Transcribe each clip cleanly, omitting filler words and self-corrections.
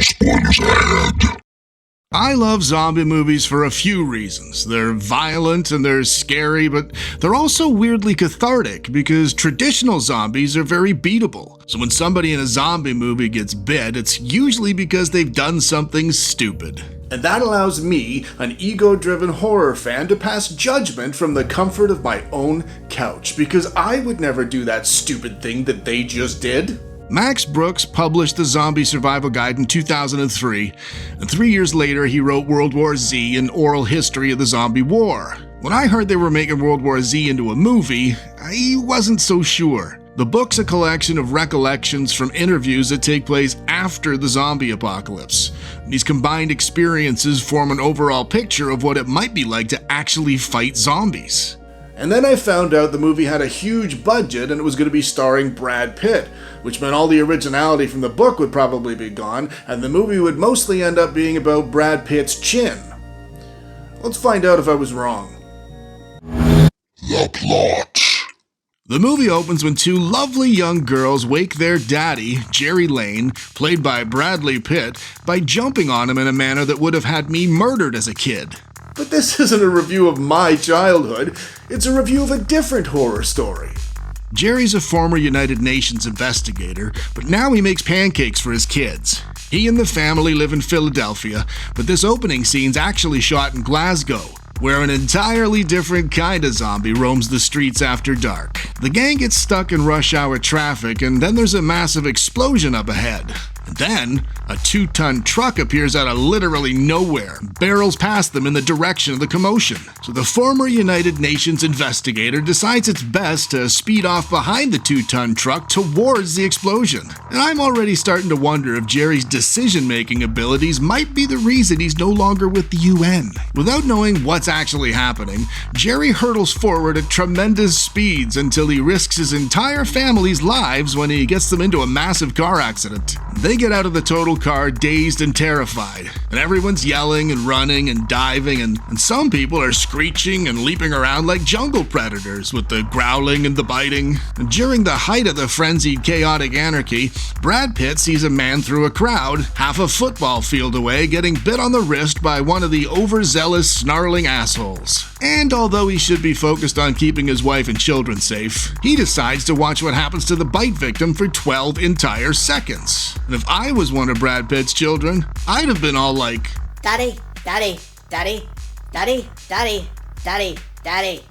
spoilers ahead. I love zombie movies for a few reasons. They're violent and they're scary, but they're also weirdly cathartic because traditional zombies are very beatable. So when somebody in a zombie movie gets bit, it's usually because they've done something stupid. And that allows me, an ego-driven horror fan, to pass judgment from the comfort of my own couch, because I would never do that stupid thing that they just did. Max Brooks published the Zombie Survival Guide in 2003, and 3 years later he wrote World War Z, an oral history of the zombie war. When I heard they were making World War Z into a movie, I wasn't so sure. The book's a collection of recollections from interviews that take place after the zombie apocalypse. These combined experiences form an overall picture of what it might be like to actually fight zombies. And then I found out the movie had a huge budget and it was going to be starring Brad Pitt, which meant all the originality from the book would probably be gone, and the movie would mostly end up being about Brad Pitt's chin. Let's find out if I was wrong. The plot. The movie opens when two lovely young girls wake their daddy, Jerry Lane, played by Bradley Pitt, by jumping on him in a manner that would have had me murdered as a kid. But this isn't a review of my childhood, it's a review of a different horror story. Jerry's a former United Nations investigator, but now he makes pancakes for his kids. He and the family live in Philadelphia, but this opening scene's actually shot in Glasgow, where an entirely different kind of zombie roams the streets after dark. The gang gets stuck in rush hour traffic, and then there's a massive explosion up ahead. And then, a 2-ton truck appears out of literally nowhere, barrels past them in the direction of the commotion. So the former United Nations investigator decides it's best to speed off behind the 2-ton truck towards the explosion. And I'm already starting to wonder if Jerry's decision-making abilities might be the reason he's no longer with the UN. Without knowing what's actually happening, Jerry hurtles forward at tremendous speeds until he risks his entire family's lives when he gets them into a massive car accident. They get out of the total car dazed and terrified, and everyone's yelling and running and diving, and some people are screeching and leaping around like jungle predators with the growling and the biting. And during the height of the frenzied chaotic anarchy, Brad Pitt sees a man through a crowd, half a football field away, getting bit on the wrist by one of the overzealous, snarling assholes. And although he should be focused on keeping his wife and children safe, he decides to watch what happens to the bite victim for 12 entire seconds. And if I was one of Brad Pitt's children, I'd have been all like, Daddy, Daddy, Daddy, Daddy, Daddy, Daddy, Daddy.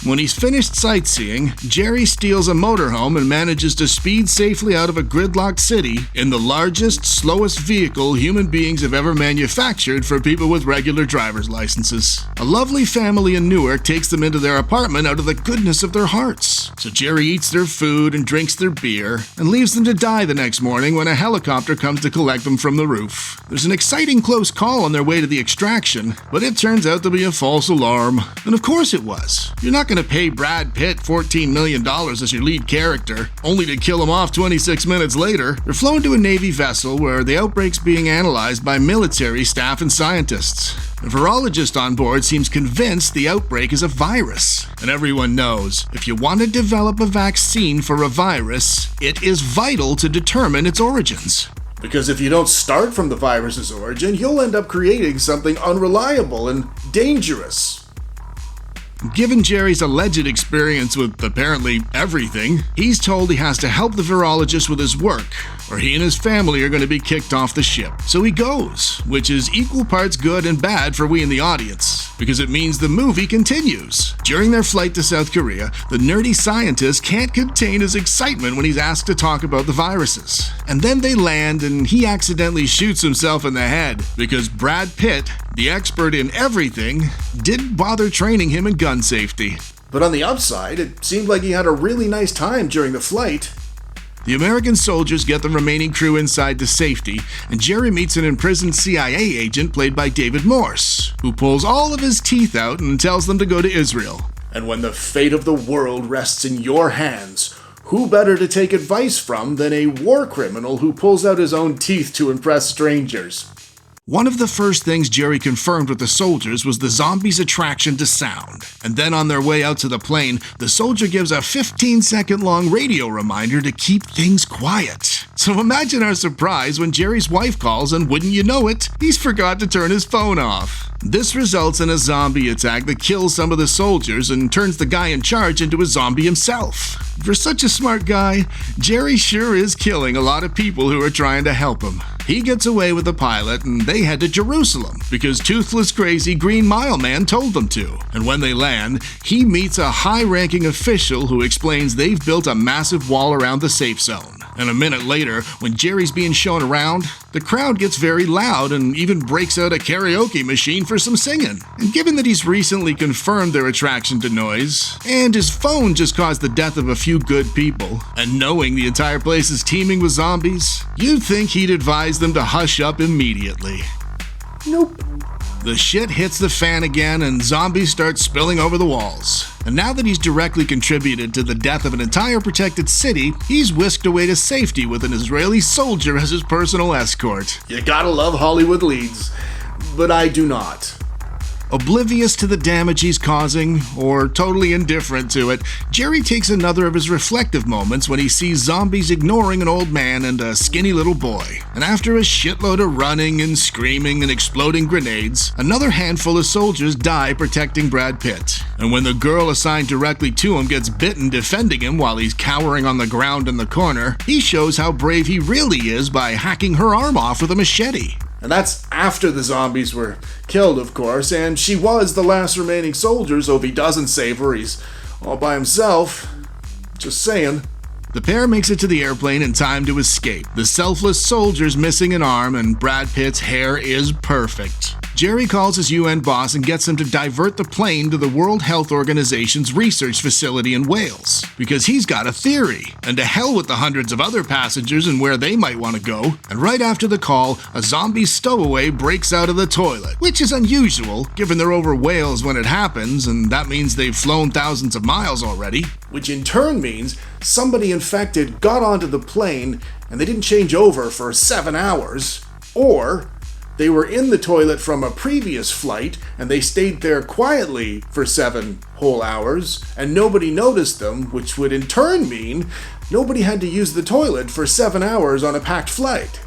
When he's finished sightseeing, Jerry steals a motorhome and manages to speed safely out of a gridlocked city in the largest, slowest vehicle human beings have ever manufactured for people with regular driver's licenses. A lovely family in Newark takes them into their apartment out of the goodness of their hearts. So Jerry eats their food and drinks their beer and leaves them to die the next morning when a helicopter comes to collect them from the roof. There's an exciting close call on their way to the extraction, but it turns out to be a false alarm. And of course it was. You're not going to pay Brad Pitt $14 million as your lead character, only to kill him off 26 minutes later. They're flown to a Navy vessel where the outbreak's being analyzed by military staff and scientists. The virologist on board seems convinced the outbreak is a virus. And everyone knows, if you want to develop a vaccine for a virus, it is vital to determine its origins. Because if you don't start from the virus's origin, you'll end up creating something unreliable and dangerous. Given Jerry's alleged experience with apparently everything, he's told he has to help the virologist with his work, or he and his family are going to be kicked off the ship. So he goes, which is equal parts good and bad for we in the audience, because it means the movie continues. During their flight to South Korea, the nerdy scientist can't contain his excitement when he's asked to talk about the viruses. And then they land and he accidentally shoots himself in the head, because Brad Pitt, the expert in everything, didn't bother training him in gun safety. But on the upside, it seemed like he had a really nice time during the flight. The American soldiers get the remaining crew inside to safety, and Jerry meets an imprisoned CIA agent played by David Morse, who pulls all of his teeth out and tells them to go to Israel. And when the fate of the world rests in your hands, who better to take advice from than a war criminal who pulls out his own teeth to impress strangers? One of the first things Jerry confirmed with the soldiers was the zombies' attraction to sound. And then on their way out to the plane, the soldier gives a 15-second-long radio reminder to keep things quiet. So imagine our surprise when Jerry's wife calls and wouldn't you know it, he's forgot to turn his phone off. This results in a zombie attack that kills some of the soldiers and turns the guy in charge into a zombie himself. For such a smart guy, Jerry sure is killing a lot of people who are trying to help him. He gets away with the pilot and they head to Jerusalem because toothless crazy Green Mile Man told them to. And when they land, he meets a high-ranking official who explains they've built a massive wall around the safe zone. And a minute later, when Jerry's being shown around, the crowd gets very loud and even breaks out a karaoke machine for some singing. And given that he's recently confirmed their attraction to noise, and his phone just caused the death of a few good people, and knowing the entire place is teeming with zombies, you'd think he'd advise them to hush up immediately. Nope. The shit hits the fan again and zombies start spilling over the walls. And now that he's directly contributed to the death of an entire protected city, he's whisked away to safety with an Israeli soldier as his personal escort. You gotta love Hollywood leads, but I do not. Oblivious to the damage he's causing, or totally indifferent to it, Jerry takes another of his reflective moments when he sees zombies ignoring an old man and a skinny little boy. And after a shitload of running and screaming and exploding grenades, another handful of soldiers die protecting Brad Pitt. And when the girl assigned directly to him gets bitten defending him while he's cowering on the ground in the corner, he shows how brave he really is by hacking her arm off with a machete. And that's after the zombies were killed, of course, and she was the last remaining soldier, so if he doesn't save her, he's all by himself. Just saying. The pair makes it to the airplane in time to escape. The selfless soldier's missing an arm, and Brad Pitt's hair is perfect. Jerry calls his UN boss and gets him to divert the plane to the World Health Organization's research facility in Wales, because he's got a theory. And to hell with the hundreds of other passengers and where they might want to go. And right after the call, a zombie stowaway breaks out of the toilet, which is unusual, given they're over Wales when it happens, and that means they've flown thousands of miles already. Which in turn means somebody infected got onto the plane and they didn't change over for 7 hours, or they were in the toilet from a previous flight and they stayed there quietly for 7 whole hours and nobody noticed them, which would in turn mean nobody had to use the toilet for 7 hours on a packed flight.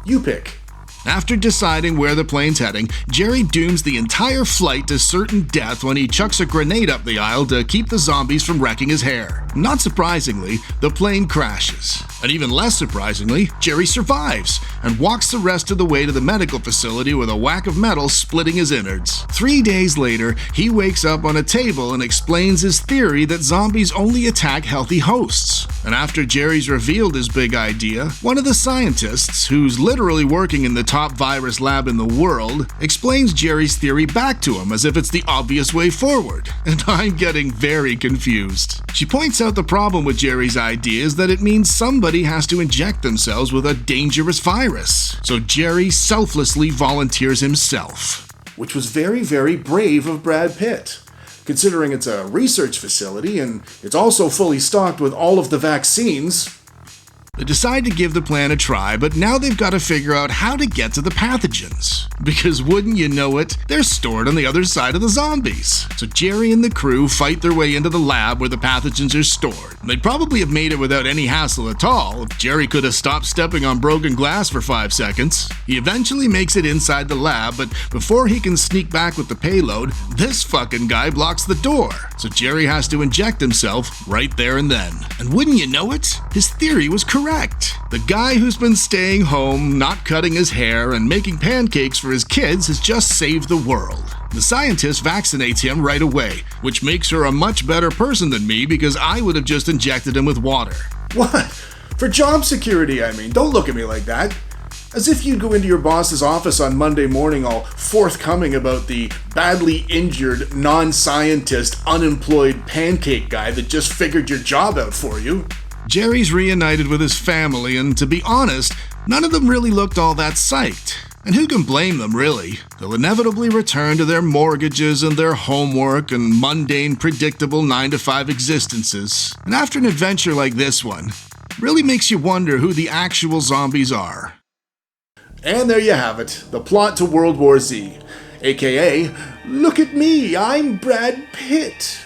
You pick. After deciding where the plane's heading, Jerry dooms the entire flight to certain death when he chucks a grenade up the aisle to keep the zombies from wrecking his hair. Not surprisingly, the plane crashes. And even less surprisingly, Jerry survives and walks the rest of the way to the medical facility with a whack of metal splitting his innards. 3 days later, he wakes up on a table and explains his theory that zombies only attack healthy hosts. And after Jerry's revealed his big idea, one of the scientists, who's literally working in the top virus lab in the world, explains Jerry's theory back to him as if it's the obvious way forward. And I'm getting very confused. She points out the problem with Jerry's idea is that it means somebody has to inject themselves with a dangerous virus. So Jerry selflessly volunteers himself. Which was very, very brave of Brad Pitt, considering it's a research facility and it's also fully stocked with all of the vaccines. They decide to give the plan a try, but now they've got to figure out how to get to the pathogens. Because wouldn't you know it, they're stored on the other side of the zombies. So Jerry and the crew fight their way into the lab where the pathogens are stored. They'd probably have made it without any hassle at all if Jerry could have stopped stepping on broken glass for 5 seconds. He eventually makes it inside the lab, but before he can sneak back with the payload, this fucking guy blocks the door. So Jerry has to inject himself right there and then. And wouldn't you know it, his theory was correct. The guy who's been staying home, not cutting his hair, and making pancakes for his kids has just saved the world. The scientist vaccinates him right away, which makes her a much better person than me because I would have just injected him with water. What? For job security, I mean. Don't look at me like that. As if you'd go into your boss's office on Monday morning all forthcoming about the badly injured, non-scientist, unemployed pancake guy that just figured your job out for you. Jerry's reunited with his family, and to be honest, none of them really looked all that psyched. And who can blame them, really? They'll inevitably return to their mortgages and their homework and mundane, predictable 9-to-5 existences. And after an adventure like this one, it really makes you wonder who the actual zombies are. And there you have it, the plot to World War Z, aka, look at me, I'm Brad Pitt.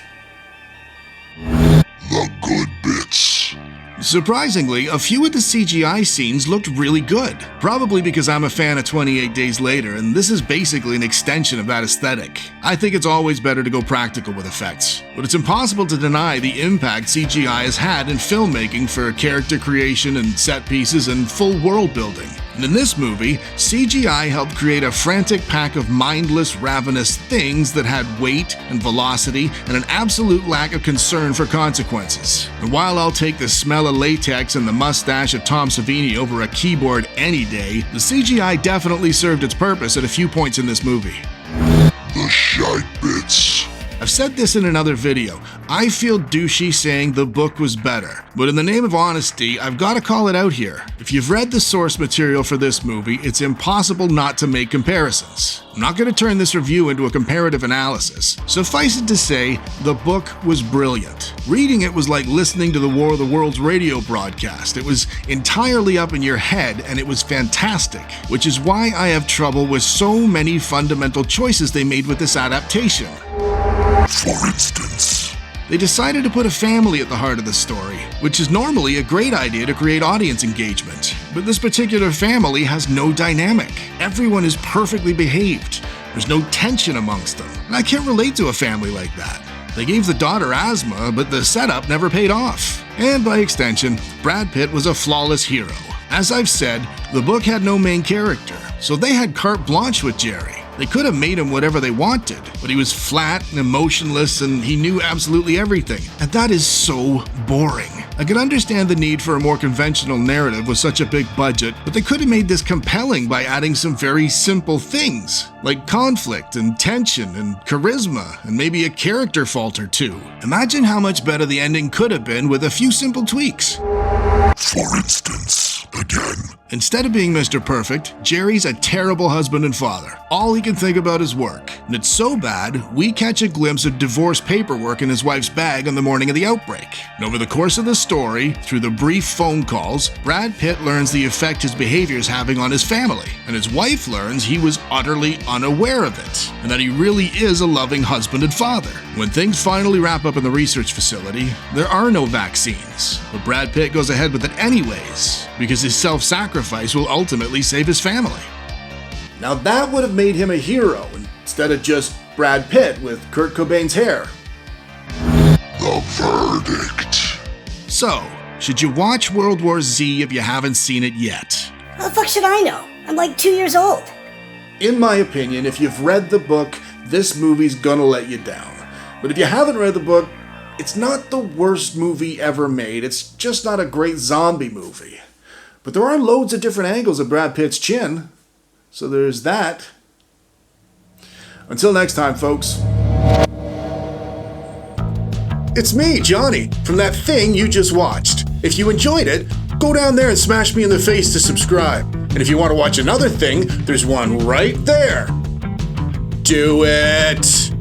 The good bits. Surprisingly, a few of the CGI scenes looked really good. Probably because I'm a fan of 28 Days Later, and this is basically an extension of that aesthetic. I think it's always better to go practical with effects, but it's impossible to deny the impact CGI has had in filmmaking for character creation and set pieces and full world building. And in this movie, CGI helped create a frantic pack of mindless, ravenous things that had weight and velocity and an absolute lack of concern for consequences. And while I'll take the smell of latex and the mustache of Tom Savini over a keyboard any day, the CGI definitely served its purpose at a few points in this movie. The shite bits. I've said this in another video, I feel douchey saying the book was better, but in the name of honesty, I've got to call it out here. If you've read the source material for this movie, it's impossible not to make comparisons. I'm not going to turn this review into a comparative analysis. Suffice it to say, the book was brilliant. Reading it was like listening to the War of the Worlds radio broadcast. It was entirely up in your head, and it was fantastic, which is why I have trouble with so many fundamental choices they made with this adaptation. For instance, they decided to put a family at the heart of the story, which is normally a great idea to create audience engagement. But this particular family has no dynamic. Everyone is perfectly behaved. There's no tension amongst them. And I can't relate to a family like that. They gave the daughter asthma, but the setup never paid off. And by extension, Brad Pitt was a flawless hero. As I've said, the book had no main character, so they had carte blanche with Jerry. They could have made him whatever they wanted, but he was flat and emotionless and he knew absolutely everything. And that is so boring. I can understand the need for a more conventional narrative with such a big budget, but they could have made this compelling by adding some very simple things, like conflict and tension and charisma and maybe a character fault or two. Imagine how much better the ending could have been with a few simple tweaks. for instance, again. Instead of being Mr. Perfect, Jerry's a terrible husband and father. All he can think about is work. And it's so bad, we catch a glimpse of divorce paperwork in his wife's bag on the morning of the outbreak. And over the course of the story, through the brief phone calls, Brad Pitt learns the effect his behavior is having on his family. And his wife learns he was utterly unaware of it, and that he really is a loving husband and father. When things finally wrap up in the research facility, there are no vaccines. But Brad Pitt goes ahead with it anyways, because his self-sacrifice will ultimately save his family. Now that would have made him a hero, instead of just Brad Pitt with Kurt Cobain's hair. The verdict. So, should you watch World War Z if you haven't seen it yet? How the fuck should I know? I'm like 2 years old. In my opinion, if you've read the book, this movie's gonna let you down. But if you haven't read the book, it's not the worst movie ever made, it's just not a great zombie movie. But there are loads of different angles of Brad Pitt's chin, so there's that. Until next time, folks. It's me, Jonny, from that thing you just watched. If you enjoyed it, go down there and smash me in the face to subscribe. And if you want to watch another thing, there's one right there. Do it!